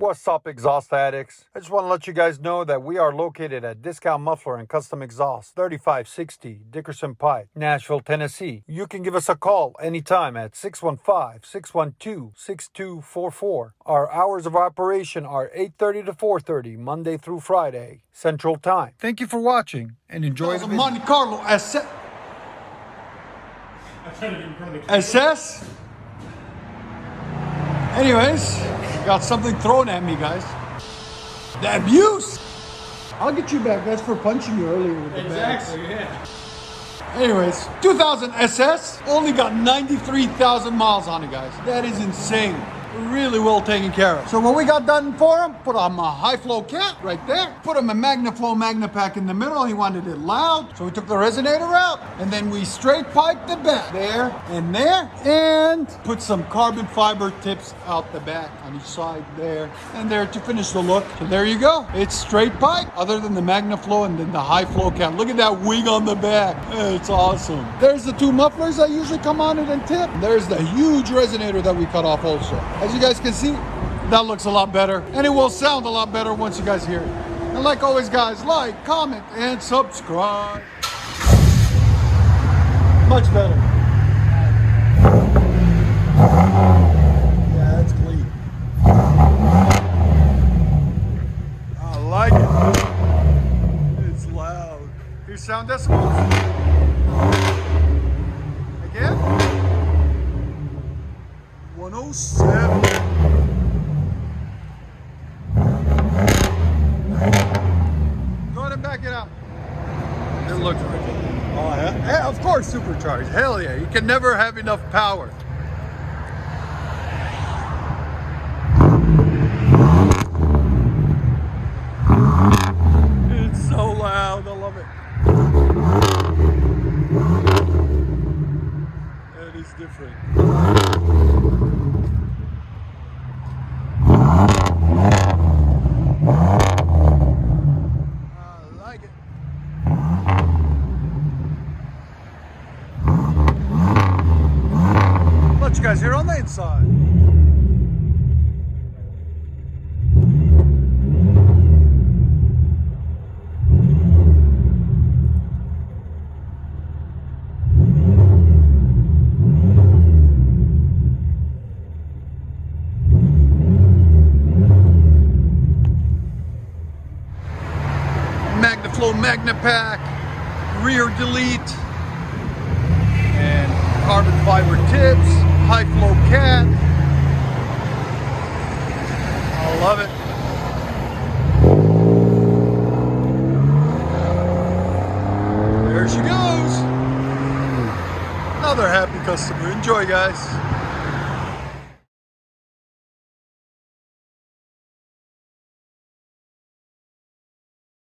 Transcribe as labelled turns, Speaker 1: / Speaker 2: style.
Speaker 1: What's up, exhaust addicts? I just want to let you guys know that we are located at Discount Muffler and Custom Exhaust, 3560 Dickerson Pike, Nashville, Tennessee. You can give us a call anytime at 615-612-6244. Our hours of operation are 8:30 to 4:30, Monday through Friday, Central Time. Thank you for watching and enjoy the
Speaker 2: Monte Carlo SS. Anyways, got something thrown at me, guys. The abuse. I'll get you back. That's for punching you earlier with the
Speaker 3: Exactly, yeah.
Speaker 2: Anyways, 2000 SS, only got 93,000 miles on it, guys. That is insane. Really well taken care of. So what we got done for him, put on a high flow cap right there. Put him a MAGNAFLOW MAGNAPACK in the middle. He wanted it loud. So we took the resonator out and then we straight piped the back there and there and put some carbon fiber tips out the back on each side there and there to finish the look. So there you go. It's straight pipe other than the MAGNAFLOW and then the high flow cap. Look at that wing on the back. It's awesome. There's the two mufflers that usually come on it and tip. There's the huge resonator that we cut off also. As you guys can see, that looks a lot better and it will sound a lot better once you guys hear it. And like always, guys, like, comment, and subscribe. Much better. Yeah, that's clean. I like it. It's loud. Here's sound decibels. Again. 107. Go ahead and back it up. It looks like it. Oh, yeah, of course, supercharged. Hell yeah, you can never have enough power. It's so loud, I love it. That is different. You guys here on the inside. MAGNAFLOW MAGNAPACK, rear delete, and carbon fiber tips. High flow cat. I love it. There she goes. Another happy customer. Enjoy, guys.